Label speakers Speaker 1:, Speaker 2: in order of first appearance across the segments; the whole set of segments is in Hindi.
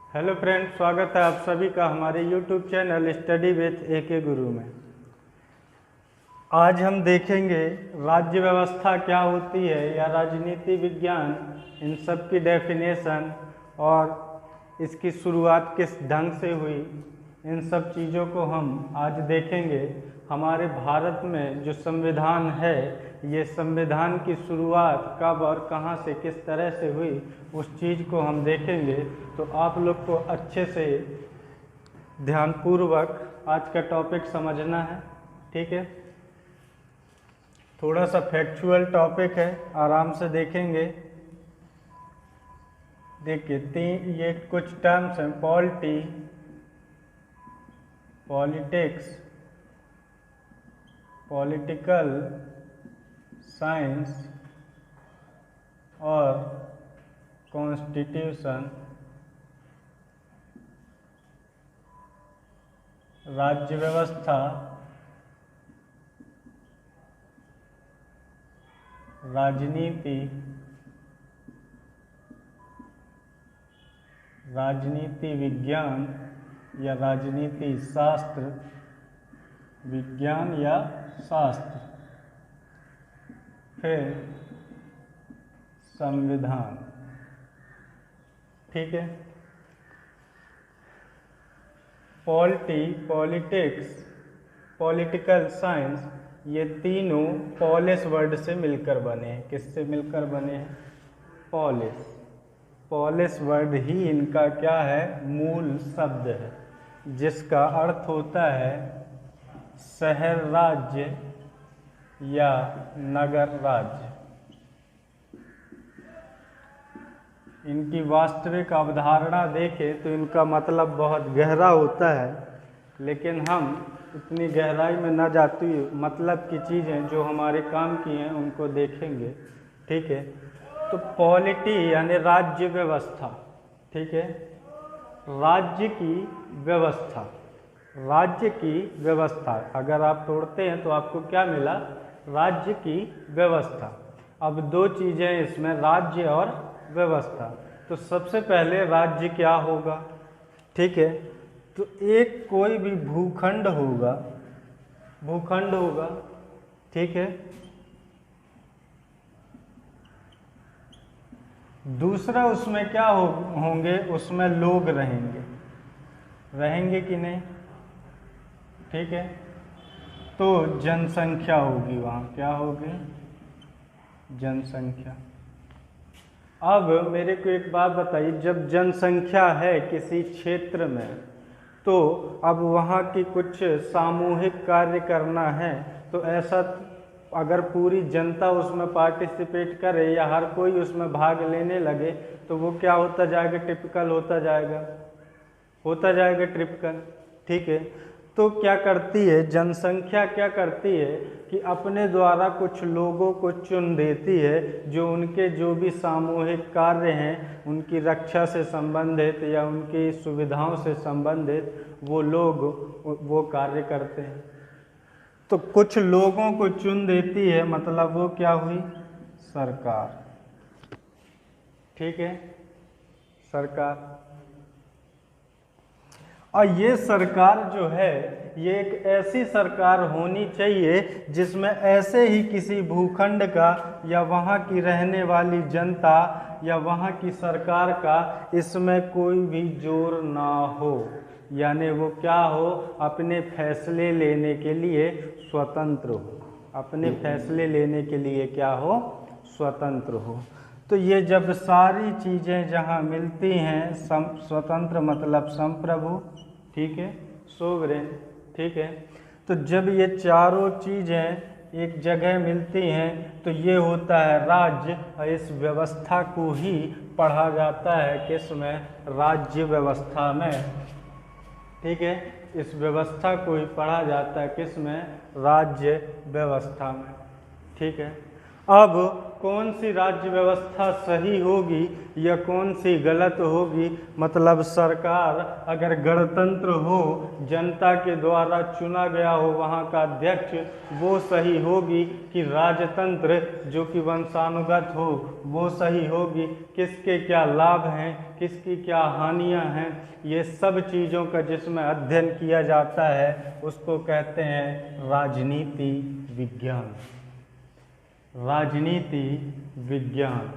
Speaker 1: हेलो फ्रेंड्स, स्वागत है आप सभी का हमारे YouTube channel study with AK गुरु में। आज हम देखेंगे राज्य व्यवस्था क्या होती है या राजनीति विज्ञान, इन सब की डेफिनेशन और इसकी शुरुआत किस ढंग से हुई, इन सब चीज़ों को हम आज देखेंगे। हमारे भारत में जो संविधान है, ये संविधान की शुरुआत कब और कहाँ से किस तरह से हुई, उस चीज़ को हम देखेंगे। तो आप लोग को अच्छे से ध्यानपूर्वक आज का टॉपिक समझना है, ठीक है। थोड़ा सा फैक्चुअल टॉपिक है, आराम से देखेंगे। देखिए ये कुछ टर्म्स हैं, पॉलिटिक्स, पॉलिटिकल साइंस और कॉन्स्टिट्यूशन। राज्य व्यवस्था, राजनीति विज्ञान या राजनीति शास्त्र, विज्ञान या शास्त्र, फिर संविधान, ठीक है। पॉलिटिक्स, पॉलिटिकल साइंस, ये तीनों पॉलिस वर्ड से मिलकर बने हैं। किससे मिलकर बने हैं? पॉलिस वर्ड ही इनका क्या है? मूल शब्द है, जिसका अर्थ होता है शहर राज्य या नगर राज्य। इनकी वास्तविक अवधारणा देखें तो इनका मतलब बहुत गहरा होता है, लेकिन हम इतनी गहराई में न जाती मतलब की चीज़ें जो हमारे काम की हैं उनको देखेंगे, ठीक है। तो पॉलिटी यानी राज्य व्यवस्था, ठीक है। राज्य की व्यवस्था अगर आप तोड़ते हैं तो आपको क्या मिला? राज्य की व्यवस्था। अब दो चीज़ें इसमें, राज्य और व्यवस्था। तो सबसे पहले राज्य क्या होगा, ठीक है। तो एक कोई भी भूखंड होगा, ठीक है। दूसरा उसमें क्या होंगे? उसमें लोग रहेंगे कि नहीं, ठीक है। तो जनसंख्या होगी वहाँ, क्या होगी? जनसंख्या। अब मेरे को एक बात बताइए, जब जनसंख्या है किसी क्षेत्र में, तो अब वहाँ की कुछ सामूहिक कार्य करना है, तो ऐसा अगर पूरी जनता उसमें पार्टिसिपेट करे या हर कोई उसमें भाग लेने लगे, तो वो क्या होता जाएगा? टिपिकल होता जाएगा टिपिकल, ठीक है। तो क्या करती है जनसंख्या? क्या करती है कि अपने द्वारा कुछ लोगों को चुन देती है, जो उनके जो भी सामूहिक कार्य हैं, उनकी रक्षा से संबंधित या उनकी सुविधाओं से संबंधित वो लोग वो कार्य करते हैं। तो कुछ लोगों को चुन देती है, मतलब वो क्या हुई? सरकार, ठीक है, सरकार। और ये सरकार जो है, ये एक ऐसी सरकार होनी चाहिए जिसमें ऐसे ही किसी भूखंड का या वहाँ की रहने वाली जनता या वहाँ की सरकार का इसमें कोई भी जोर ना हो, यानी वो क्या हो? अपने फैसले लेने के लिए स्वतंत्र हो, अपने फैसले लेने के लिए क्या हो? स्वतंत्र हो। तो ये जब सारी चीज़ें जहाँ मिलती हैं, स्वतंत्र मतलब संप्रभु, ठीक है, सोवरेन, ठीक है। तो जब ये चारों चीज़ें एक जगह मिलती हैं तो ये होता है राज्य। और इस व्यवस्था को ही पढ़ा जाता है किस में? राज्य व्यवस्था में, ठीक है। इस व्यवस्था को ही पढ़ा जाता है किस में? राज्य व्यवस्था में, ठीक है। अब कौन सी राज्य व्यवस्था सही होगी या कौन सी गलत होगी, मतलब सरकार अगर गणतंत्र हो, जनता के द्वारा चुना गया हो वहाँ का अध्यक्ष, वो सही होगी कि राजतंत्र जो कि वंशानुगत हो वो सही होगी, किसके क्या लाभ हैं, किसकी क्या हानियां हैं, ये सब चीज़ों का जिसमें अध्ययन किया जाता है उसको कहते हैं राजनीति विज्ञान। राजनीति विज्ञान।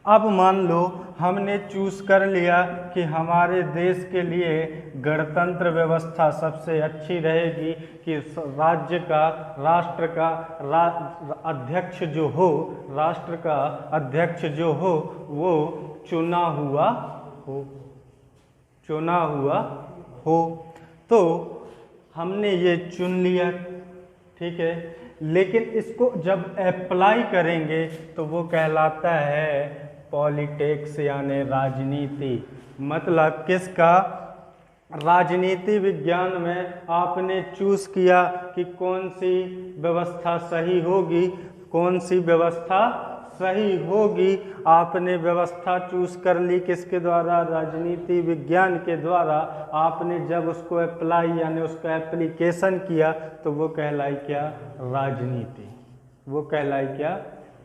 Speaker 1: अब मान लो हमने चूज कर लिया कि हमारे देश के लिए गणतंत्र व्यवस्था सबसे अच्छी रहेगी कि राज्य का, राष्ट्र का अध्यक्ष जो हो, राष्ट्र का अध्यक्ष जो हो वो चुना हुआ हो, चुना हुआ हो। तो हमने ये चुन लिया, ठीक है, लेकिन इसको जब अप्लाई करेंगे तो वो कहलाता है पॉलिटिक्स यानी राजनीति। मतलब किसका? राजनीति विज्ञान में आपने चूज किया कि कौन सी व्यवस्था सही होगी, कौन सी व्यवस्था सही होगी। आपने व्यवस्था चूज कर ली किसके द्वारा? राजनीति विज्ञान के द्वारा। आपने जब उसको अप्लाई यानी उसका एप्लीकेशन किया तो वो कहलाई क्या? राजनीति। वो कहलाई क्या?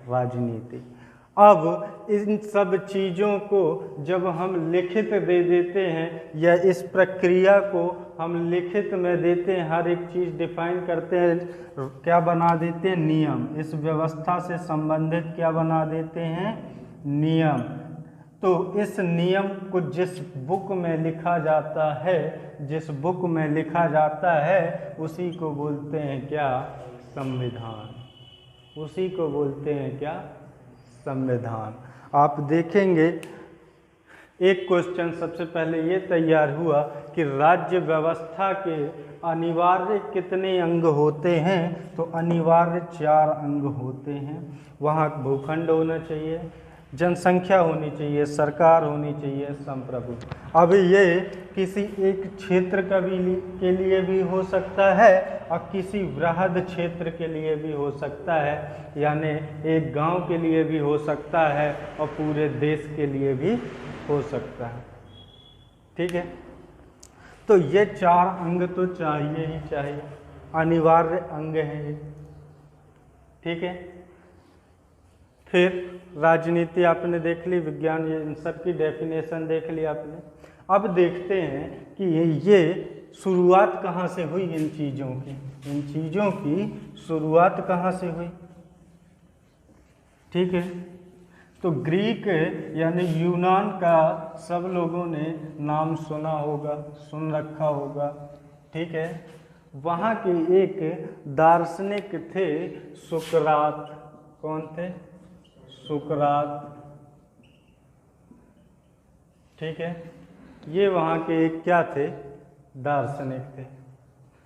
Speaker 1: राजनीति। अब इन सब चीज़ों को जब हम लिखित दे देते हैं या इस प्रक्रिया को हम लिखित में देते हैं, हर एक चीज़ डिफाइन करते हैं, क्या बना देते हैं? नियम। इस व्यवस्था से संबंधित क्या बना देते हैं? नियम। तो इस नियम को जिस बुक में लिखा जाता है, जिस बुक में लिखा जाता है उसी को बोलते हैं क्या? संविधान। उसी को बोलते हैं क्या? संविधान। आप देखेंगे एक क्वेश्चन सबसे पहले ये तैयार हुआ कि राज्य व्यवस्था के अनिवार्य कितने अंग होते हैं? तो अनिवार्य 4 अंग होते हैं। वहाँ भूखंड होना चाहिए, जनसंख्या होनी चाहिए, सरकार होनी चाहिए, संप्रभु। अब ये किसी एक क्षेत्र के लिए भी हो सकता है और किसी वृहद क्षेत्र के लिए भी हो सकता है, यानी एक गांव के लिए भी हो सकता है और पूरे देश के लिए भी हो सकता है। ठीक है, तो ये 4 अंग तो चाहिए ही चाहिए, अनिवार्य अंग हैं ये। ठीक है, फिर राजनीति आपने देख ली, विज्ञान, ये इन सब की डेफिनेशन देख ली आपने। अब देखते हैं कि ये शुरुआत कहाँ से हुई इन चीज़ों की। इन चीज़ों की शुरुआत कहाँ से हुई? ठीक है, तो ग्रीक यानी यूनान का सब लोगों ने नाम सुना होगा, सुन रखा होगा। ठीक है, वहाँ के एक दार्शनिक थे सुकरात। कौन थे? सुकरात। ठीक है, ये वहाँ के एक क्या थे? दार्शनिक थे।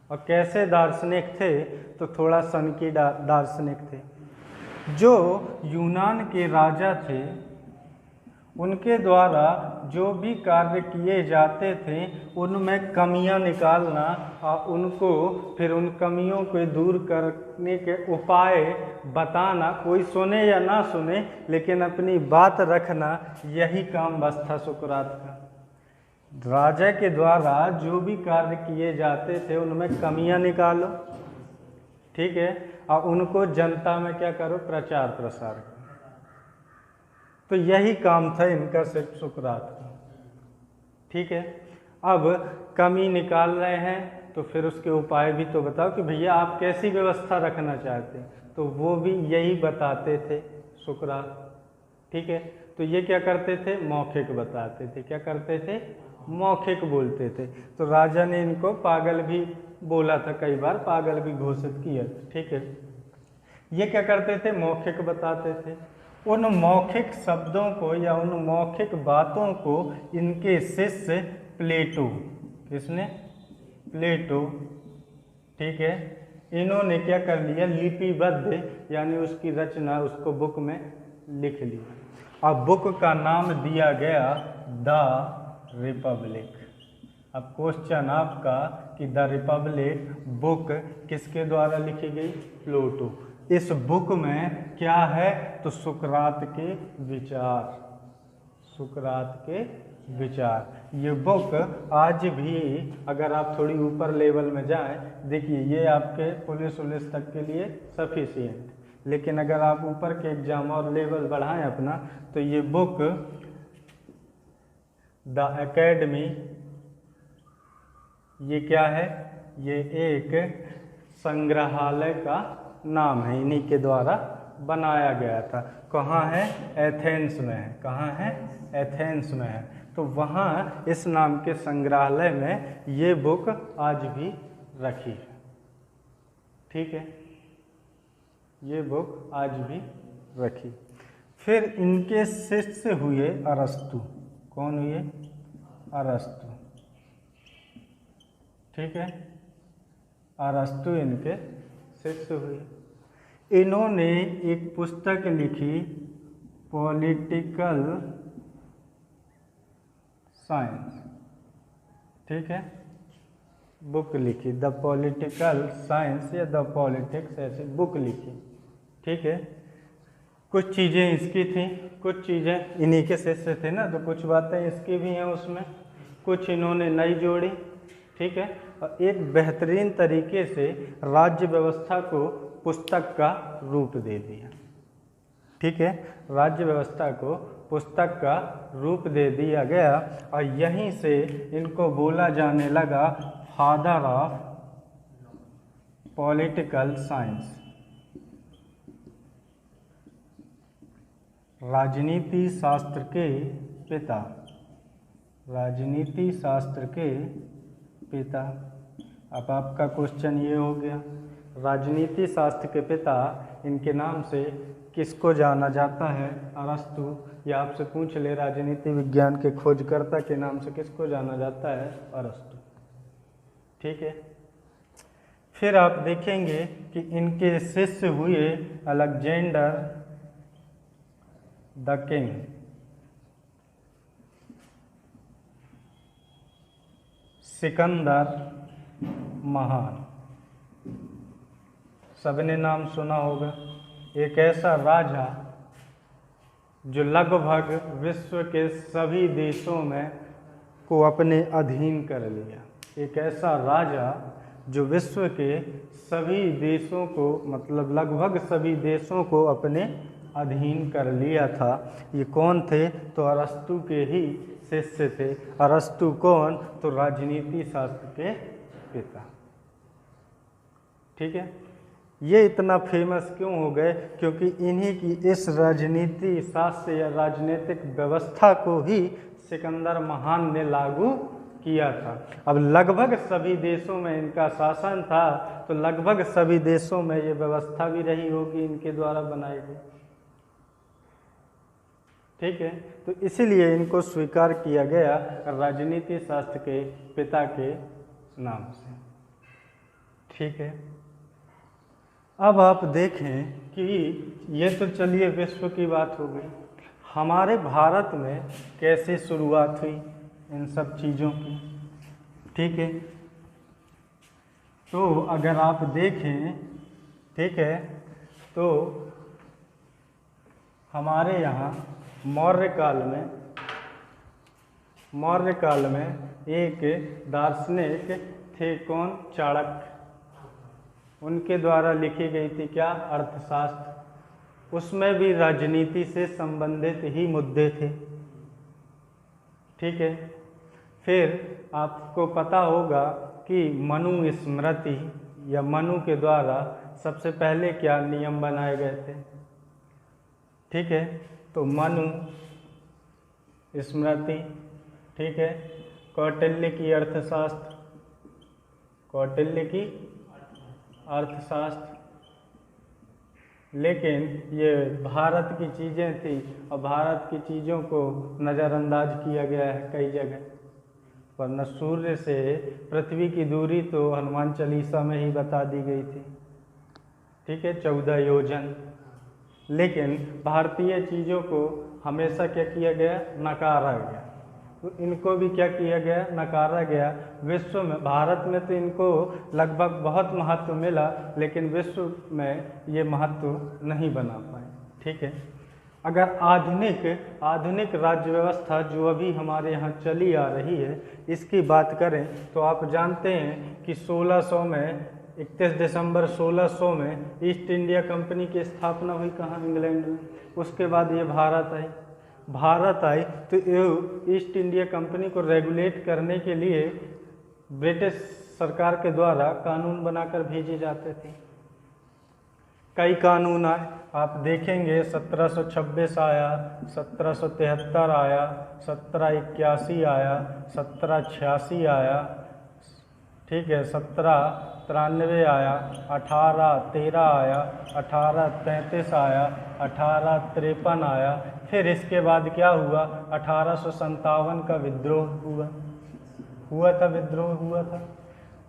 Speaker 1: और कैसे दार्शनिक थे? तो थोड़ा सनकी दार्शनिक थे। जो यूनान के राजा थे उनके द्वारा जो भी कार्य किए जाते थे उनमें कमियां निकालना और उनको फिर उन कमियों को दूर करने के उपाय बताना, कोई सुने या ना सुने लेकिन अपनी बात रखना, यही काम बस था सुकरात का। राजा के द्वारा जो भी कार्य किए जाते थे उनमें कमियां निकालो, ठीक है, और उनको जनता में क्या करो? प्रचार प्रसार करो। तो यही काम था इनका, सिर्फ सुकरात का। ठीक है, अब कमी निकाल रहे हैं तो फिर उसके उपाय भी तो बताओ कि भैया आप कैसी व्यवस्था रखना चाहते हैं, तो वो भी यही बताते थे सुकरात। ठीक है, तो ये क्या करते थे? मौखिक बताते थे। क्या करते थे? मौखिक बोलते थे। तो राजा ने इनको पागल भी बोला था, कई बार पागल भी घोषित किया। ठीक है, ये क्या करते थे? मौखिक बताते थे। उन मौखिक शब्दों को या उन मौखिक बातों को इनके शिष्य प्लेटो, किसने? प्लेटो, ठीक है, इन्होंने क्या कर लिया? लिपिबद्ध यानी उसकी रचना, उसको बुक में लिख ली। अब बुक का नाम दिया गया द रिपब्लिक। अब क्वेश्चन आपका कि द रिपब्लिक बुक किसके द्वारा लिखी गई? प्लेटो। इस बुक में क्या है, तो सुकरात के विचार, सुकरात के विचार। ये बुक आज भी अगर आप थोड़ी ऊपर लेवल में जाएं, देखिए ये आपके पुलिस उलिस तक के लिए सफिशिएंट, लेकिन अगर आप ऊपर के एग्जाम और लेवल बढ़ाएं अपना, तो ये बुक द एकेडमी, ये क्या है, ये एक संग्रहालय का नाम है, इन्हीं के द्वारा बनाया गया था। कहाँ है, एथेंस में है। कहाँ है, एथेंस में है। तो वहाँ इस नाम के संग्रहालय में ये बुक आज भी रखी है। ठीक है, ये बुक आज भी रखी। फिर इनके शिष्य हुए अरस्तु। कौन हुए, अरस्तु। ठीक है, अरस्तु इनके शिष्य हुए। इन्होंने एक पुस्तक लिखी, पॉलिटिकल साइंस। ठीक है, बुक लिखी, द पॉलिटिकल साइंस या द पॉलिटिक्स, ऐसी बुक लिखी। ठीक है, कुछ चीज़ें इसकी थी, कुछ चीज़ें इन्हीं के शिष्य थे ना, तो कुछ बातें इसकी भी हैं उसमें, कुछ इन्होंने नई जोड़ी। ठीक है, और एक बेहतरीन तरीके से राज्य व्यवस्था को पुस्तक का रूप दे दिया। ठीक है, राज्य व्यवस्था को पुस्तक का रूप दे दिया गया, और यहीं से इनको बोला जाने लगा फादर ऑफ पॉलिटिकल साइंस, राजनीति शास्त्र के पिता, राजनीति शास्त्र के पिता। अब आपका क्वेश्चन ये हो गया, राजनीति शास्त्र के पिता, इनके नाम से किसको जाना जाता है, अरस्तु, या आपसे पूछ ले राजनीति विज्ञान के खोजकर्ता के नाम से किसको जाना जाता है, अरस्तु। ठीक है, फिर आप देखेंगे कि इनके शिष्य हुए अलेक्जेंडर द किंग, सिकंदर महान। सबने नाम सुना होगा। एक ऐसा राजा जो लगभग विश्व के सभी देशों में को अपने अधीन कर लिया। एक ऐसा राजा जो विश्व के सभी देशों को, मतलब लगभग सभी देशों को अपने अधीन कर लिया था। ये कौन थे, तो अरस्तु के ही शिष्य थे। अरस्तु कौन, तो राजनीति शास्त्र के पिता। ठीक है, ये इतना फेमस क्यों हो गए, क्योंकि इन्हीं की इस राजनीति शास्त्र या राजनीतिक व्यवस्था को ही सिकंदर महान ने लागू किया था। अब लगभग सभी देशों में इनका शासन था, तो लगभग सभी देशों में ये व्यवस्था भी रही होगी इनके द्वारा बनाई गई। ठीक है, तो इसीलिए इनको स्वीकार किया गया राजनीति शास्त्र के पिता के नाम से। ठीक है, अब आप देखें कि ये तो चलिए विश्व की बात हो गई, हमारे भारत में कैसे शुरुआत हुई इन सब चीज़ों की। ठीक है, तो अगर आप देखें, ठीक है, तो हमारे यहाँ मौर्य काल में एक दार्शनिक थे, कौन, चाणक्य। उनके द्वारा लिखी गई थी क्या, अर्थशास्त्र। उसमें भी राजनीति से संबंधित ही मुद्दे थे। ठीक है, फिर आपको पता होगा कि मनु स्मृति या मनु के द्वारा सबसे पहले क्या नियम बनाए गए थे। ठीक है, तो मनु स्मृति। ठीक है, कौटिल्य की अर्थशास्त्र, कौटिल्य की अर्थशास्त्र। लेकिन ये भारत की चीज़ें थी, और भारत की चीज़ों को नज़रअंदाज किया गया है कई जगह, वरना सूर्य से पृथ्वी की दूरी तो हनुमान चालीसा में ही बता दी गई थी। ठीक है, 14 योजन। लेकिन भारतीय चीज़ों को हमेशा क्या किया गया, नकारा गया। तो इनको भी क्या किया गया, नकारा गया। विश्व में, भारत में तो इनको लगभग बहुत महत्व मिला, लेकिन विश्व में ये महत्व नहीं बना पाए। ठीक है, अगर आधुनिक राज्य व्यवस्था जो अभी हमारे यहाँ चली आ रही है, इसकी बात करें तो आप जानते हैं कि 1600 में 31 दिसंबर 1600 में ईस्ट इंडिया कंपनी की स्थापना हुई। कहाँ? इंग्लैंड में। उसके बाद ये भारत आई तो ये ईस्ट इंडिया कंपनी को रेगुलेट करने के लिए ब्रिटिश सरकार के द्वारा कानून बनाकर भेजे जाते थे। कई कानून आए, आप देखेंगे 1726 आया, 1773 आया, 1781 आया, 1786 आया, ठीक है, 1793 आया, 1813 आया, 1833 आया, 1853 आया। फिर इसके बाद क्या हुआ, 1857 का विद्रोह हुआ था।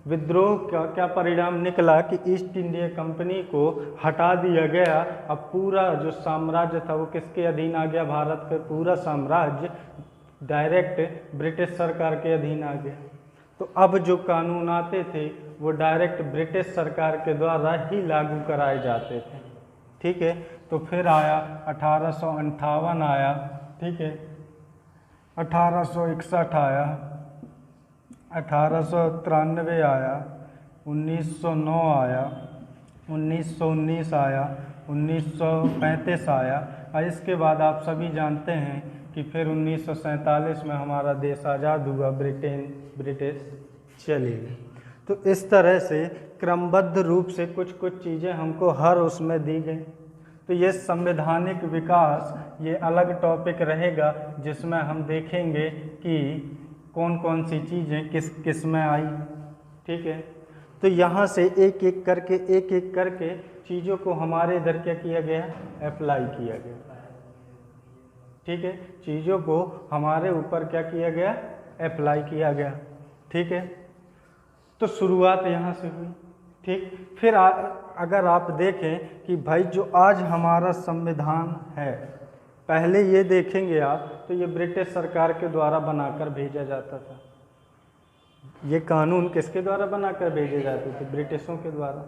Speaker 1: विद्रोह का क्या परिणाम निकला कि ईस्ट इंडिया कंपनी को हटा दिया गया। अब पूरा जो साम्राज्य था वो किसके अधीन आ गया? भारत का पूरा साम्राज्य डायरेक्ट ब्रिटिश सरकार के अधीन आ गया। तो अब जो कानून आते थे वो डायरेक्ट ब्रिटिश सरकार के द्वारा ही लागू कराए जाते थे। ठीक है, तो फिर आया 1858 आया, ठीक है, 1861 आया, 1893 आया, 1909 आया, 1919 आया, 1935 आया, और इसके बाद आप सभी जानते हैं कि फिर 1947 में हमारा देश आज़ाद हुआ, ब्रिटिश चली गई। तो इस तरह से क्रमबद्ध रूप से कुछ चीज़ें हमको हर उसमें दी गई। तो ये संवैधानिक विकास, ये अलग टॉपिक रहेगा जिसमें हम देखेंगे कि कौन कौन सी चीज़ें किस में आई। ठीक है, तो यहाँ से एक एक करके चीज़ों को हमारे इधर क्या किया गया, अप्लाई किया गया। ठीक है, चीज़ों को हमारे ऊपर क्या किया गया, अप्लाई किया गया। ठीक है, तो शुरुआत यहाँ से हुई। ठीक, फिर अगर आप देखें कि भाई जो आज हमारा संविधान है, पहले ये देखेंगे आप तो ये ब्रिटिश सरकार के द्वारा बनाकर भेजा जाता था। ये कानून किसके द्वारा बनाकर भेजे जाते थे? ब्रिटिशों के द्वारा।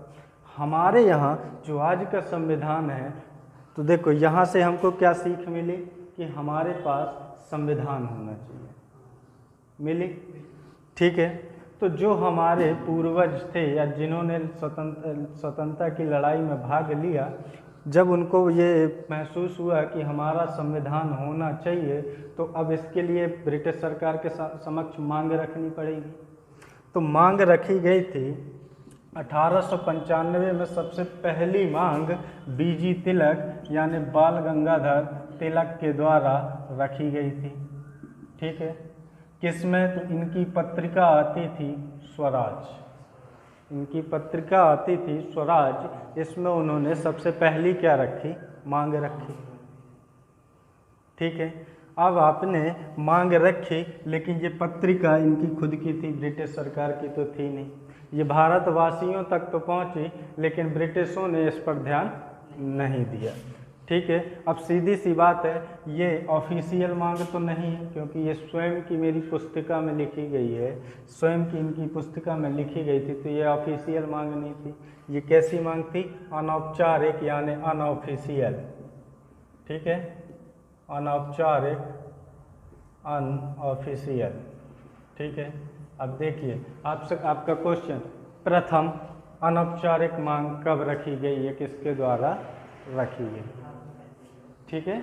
Speaker 1: हमारे यहाँ जो आज का संविधान है, तो देखो यहाँ से हमको क्या सीख मिली कि हमारे पास संविधान होना चाहिए, मिली। ठीक है, तो जो हमारे पूर्वज थे या जिन्होंने स्वतंत्रता की लड़ाई में भाग लिया, जब उनको ये महसूस हुआ कि हमारा संविधान होना चाहिए, तो अब इसके लिए ब्रिटिश सरकार के समक्ष मांग रखनी पड़ेगी। तो मांग रखी गई थी 1895 में। सबसे पहली मांग बीजी तिलक यानी बाल गंगाधर तिलक के द्वारा रखी गई थी। ठीक है, किसमें? तो इनकी पत्रिका आती थी स्वराज, इनकी पत्रिका आती थी स्वराज। इसमें उन्होंने सबसे पहली क्या रखी, मांग रखी। ठीक है, अब आपने मांग रखी, लेकिन ये पत्रिका इनकी खुद की थी, ब्रिटिश सरकार की तो थी नहीं। ये भारतवासियों तक तो पहुंची, लेकिन ब्रिटिशों ने इस पर ध्यान नहीं दिया। ठीक है, अब सीधी सी बात है, ये ऑफिशियल मांग तो नहीं है, क्योंकि ये स्वयं की मेरी पुस्तिका में लिखी गई है, स्वयं की इनकी पुस्तिका में लिखी गई थी, तो ये ऑफिशियल मांग नहीं थी। ये कैसी मांग थी? अनौपचारिक यानी अनऑफिशियल। ठीक है, अनौपचारिक, अनऑफिशियल। ठीक है, अब देखिए आपका क्वेश्चन, प्रथम अनौपचारिक मांग कब रखी गई है, किसके द्वारा रखी गई? ठीक है,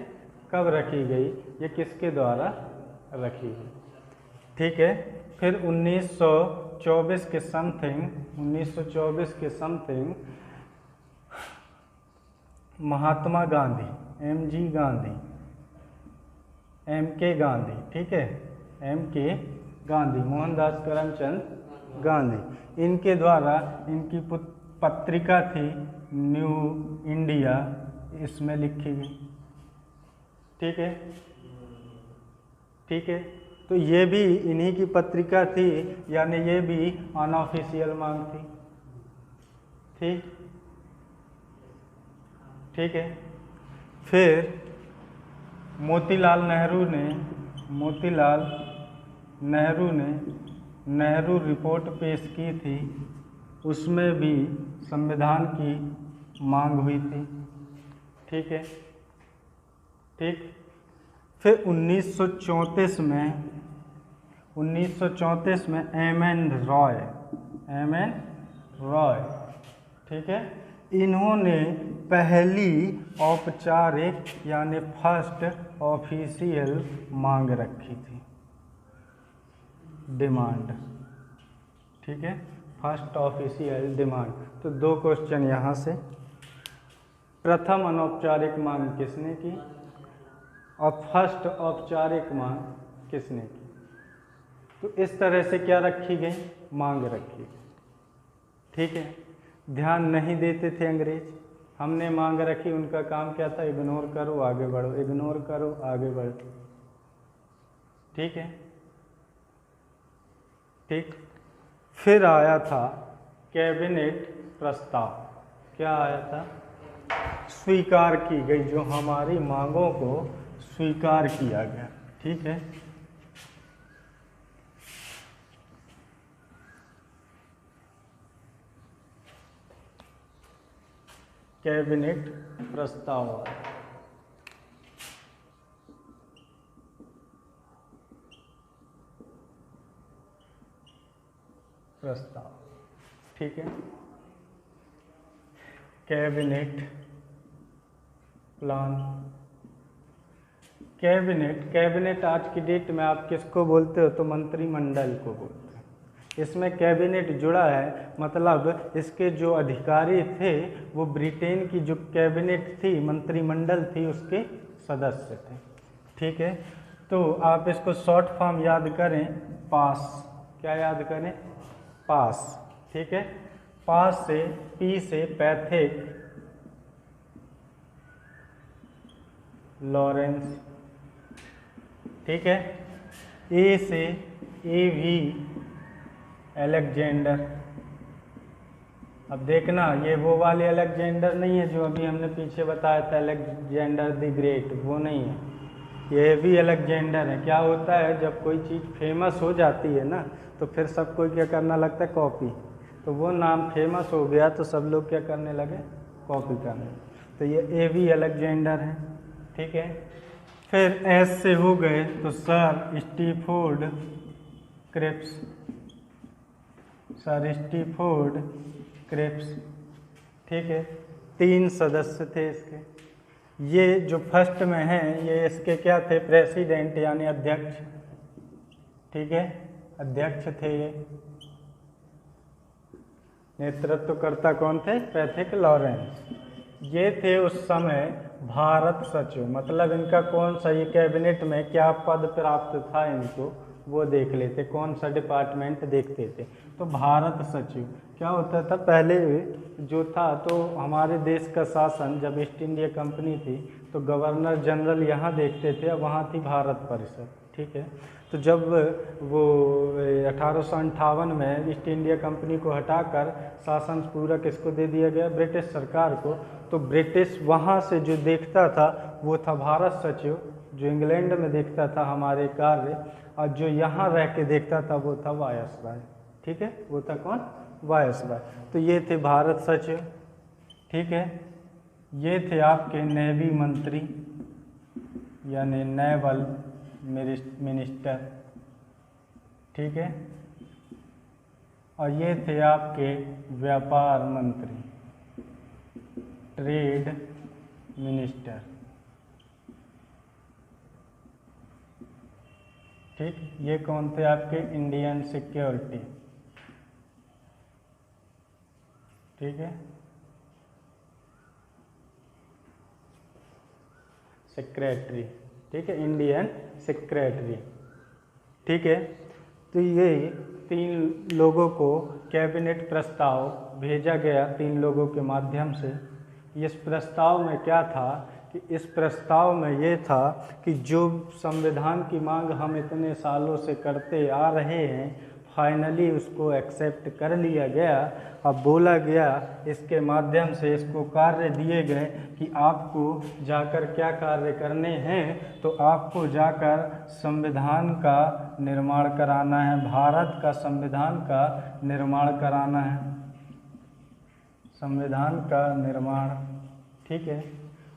Speaker 1: कब रखी गई, ये किसके द्वारा रखी गई? ठीक है, फिर 1924 के something Mahatma Gandhi, MG Gandhi, MK Gandhi, ठीक है, MK गांधी, मोहनदास करमचंद गांधी, इनके द्वारा इनकी पत्रिका थी न्यू इंडिया, इसमें लिखी गई। ठीक है, ठीक है, तो ये भी इन्हीं की पत्रिका थी, यानी ये भी अनऑफिशियल मांग थी। ठीक, ठीक है, फिर मोतीलाल नेहरू रिपोर्ट पेश की थी, उसमें भी संविधान की मांग हुई थी। ठीक है, ठीक। फिर 1934 में एम एन रॉय, ठीक है, इन्होंने पहली औपचारिक यानी फर्स्ट ऑफिशियल मांग रखी थी, डिमांड। ठीक है, फर्स्ट ऑफिशियल डिमांड। तो 2 क्वेश्चन यहाँ से। प्रथम अनौपचारिक मांग किसने की और फर्स्ट औपचारिक मांग किसने की? तो इस तरह से क्या रखी गई? मांग रखी। ठीक है, ध्यान नहीं देते थे अंग्रेज। हमने मांग रखी, उनका काम क्या था? इग्नोर करो आगे बढ़ो, इग्नोर करो आगे बढ़ो। ठीक है, ठीक। फिर आया था कैबिनेट प्रस्ताव। क्या आया था? स्वीकार की गई, जो हमारी मांगों को स्वीकार किया गया। ठीक है, कैबिनेट प्रस्ताव। ठीक है, कैबिनेट प्लान। कैबिनेट आज की डेट में आप किसको बोलते हो? तो मंत्रिमंडल को बोलते हैं। इसमें कैबिनेट जुड़ा है, मतलब इसके जो अधिकारी थे वो ब्रिटेन की जो कैबिनेट थी, मंत्रिमंडल थी, उसके सदस्य थे। ठीक है, तो आप इसको शॉर्ट फॉर्म याद करें, पास। क्या याद करें? पास। ठीक है, पास से पी से पैथिक, लॉरेंस। ठीक है, ए से एवी, अलेक्जेंडर। अब देखना, ये वो वाले अलेक्जेंडर नहीं है जो अभी हमने पीछे बताया था, अलेक्जेंडर द ग्रेट, वो नहीं है, ये भी अलेक्जेंडर है। क्या होता है, जब कोई चीज़ फेमस हो जाती है ना, तो फिर सबको क्या करना लगता है? कॉपी। तो वो नाम फेमस हो गया तो सब लोग क्या करने लगे? कॉपी करने। तो ये एवी अलेक्जेंडर है। ठीक है, फिर एस से हो गए तो सर स्टीफोर्ड क्रिप्स, सर स्टीफोर्ड क्रिप्स। ठीक है, 3 सदस्य थे इसके। ये जो फर्स्ट में हैं, ये इसके क्या थे? प्रेसिडेंट यानी अध्यक्ष। ठीक है, अध्यक्ष थे ये। नेतृत्वकर्ता कौन थे? Pethick Lawrence. ये थे उस समय भारत सचिव, मतलब इनका कौन सा, ये कैबिनेट में क्या पद प्राप्त था इनको, वो देख लेते, कौन सा डिपार्टमेंट देखते थे। तो भारत सचिव क्या होता था? पहले जो था, तो हमारे देश का शासन जब ईस्ट इंडिया कंपनी थी तो गवर्नर जनरल यहाँ देखते थे, अब वहाँ थी भारत परिषद। ठीक है, तो जब वो 1858 में ईस्ट इंडिया कंपनी को हटाकर शासन पूरा किसको दे दिया गया? ब्रिटिश सरकार को। तो ब्रिटिश वहाँ से जो देखता था वो था भारत सचिव, जो इंग्लैंड में देखता था हमारे कार्य, और जो यहाँ रह के देखता था वो था वायसराय। ठीक है, वो था कौन? वायसराय। तो ये थे भारत सचिव। ठीक है, ये थे आपके नेवी मंत्री यानी नेवल मिनिस्टर। ठीक है, और ये थे आपके व्यापार मंत्री, ट्रेड मिनिस्टर। ठीक, ये कौन थे आपके? Indian security. ठीक है, सेक्रेटरी। ठीक है, इंडियन सेक्रेटरी। ठीक है, तो ये 3 लोगों को कैबिनेट प्रस्ताव भेजा गया 3 लोगों के माध्यम से। इस प्रस्ताव में क्या था कि इस प्रस्ताव में ये था कि जो संविधान की मांग हम इतने सालों से करते आ रहे हैं, फाइनली उसको एक्सेप्ट कर लिया गया। अब बोला गया, इसके माध्यम से इसको कार्य दिए गए कि आपको जाकर क्या कार्य करने हैं, तो आपको जाकर संविधान का निर्माण कराना है, भारत का संविधान का निर्माण कराना है, संविधान का निर्माण। ठीक है,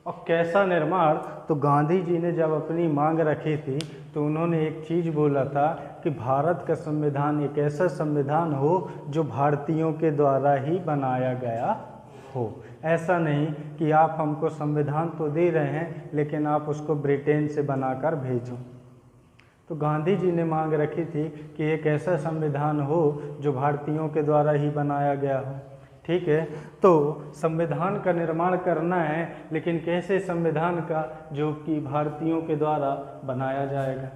Speaker 1: और कैसा निर्माण? तो गांधी जी ने जब अपनी मांग रखी थी तो उन्होंने एक चीज़ बोला था कि भारत का संविधान एक ऐसा संविधान हो जो भारतीयों के द्वारा ही बनाया गया हो। ऐसा नहीं कि आप हमको संविधान तो दे रहे हैं लेकिन आप उसको ब्रिटेन से बनाकर भेजो। तो गांधी जी ने मांग रखी थी कि एक ऐसा संविधान हो जो भारतीयों के द्वारा ही बनाया गया हो। ठीक है, तो संविधान का निर्माण करना है, लेकिन कैसे संविधान का? जो कि भारतीयों के द्वारा बनाया जाएगा।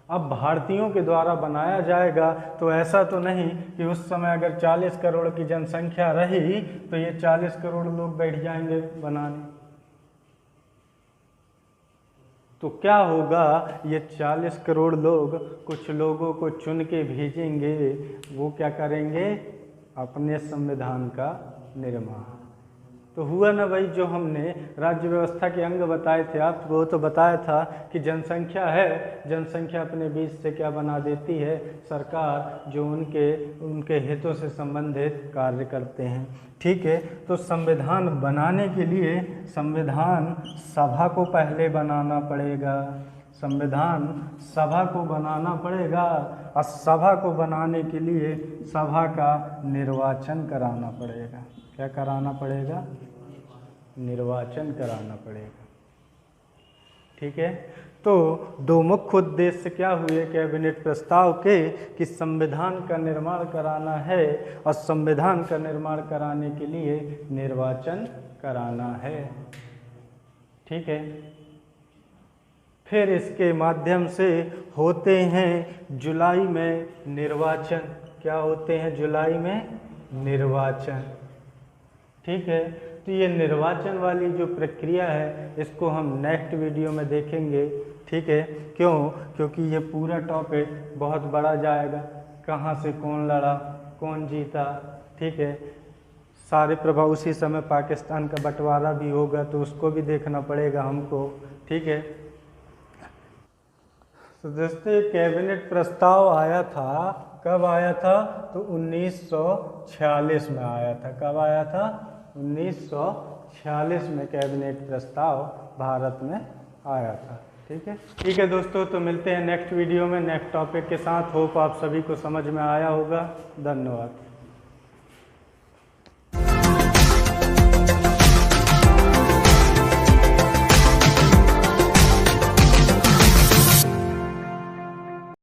Speaker 1: अब भारतीयों के द्वारा बनाया जाएगा तो ऐसा तो नहीं कि उस समय अगर 40 करोड़ की जनसंख्या रही तो ये 40 करोड़ लोग बैठ जाएंगे बनाने। तो क्या होगा? ये 40 करोड़ लोग कुछ लोगों को चुन के भेजेंगे, वो क्या करेंगे? अपने संविधान का निर्माण। तो हुआ ना भाई, जो हमने राज्य व्यवस्था के अंग बताए थे आपको, वो तो बताया था कि जनसंख्या है, जनसंख्या अपने बीच से क्या बना देती है? सरकार, जो उनके हितों से संबंधित कार्य करते हैं। ठीक है, तो संविधान बनाने के लिए संविधान सभा को पहले बनाना पड़ेगा, संविधान सभा को बनाना पड़ेगा, और सभा को बनाने के लिए सभा का निर्वाचन कराना पड़ेगा। क्या कराना पड़ेगा? निर्वाचन कराना पड़ेगा। ठीक है, तो दो मुख्य उद्देश्य क्या हुए कैबिनेट प्रस्ताव के कि संविधान का निर्माण कराना है और संविधान का निर्माण कराने के लिए निर्वाचन कराना है। ठीक है, फिर इसके माध्यम से होते हैं जुलाई में निर्वाचन। क्या होते हैं जुलाई में? निर्वाचन। ठीक है, तो ये निर्वाचन वाली जो प्रक्रिया है इसको हम नेक्स्ट वीडियो में देखेंगे। ठीक है, क्यों? क्योंकि ये पूरा टॉपिक बहुत बड़ा जाएगा। कहाँ से कौन लड़ा, कौन जीता। ठीक है, सारे प्रभाव, उसी समय पाकिस्तान का बंटवारा भी होगा तो उसको भी देखना पड़ेगा हमको। ठीक है, तो दोस्तों कैबिनेट प्रस्ताव आया था, कब आया था? तो 1946 में आया था। कब आया था? 1946 में कैबिनेट प्रस्ताव भारत में आया था। ठीक है दोस्तों, तो मिलते हैं नेक्स्ट वीडियो में नेक्स्ट टॉपिक के साथ। होप आप सभी को समझ में आया होगा। धन्यवाद।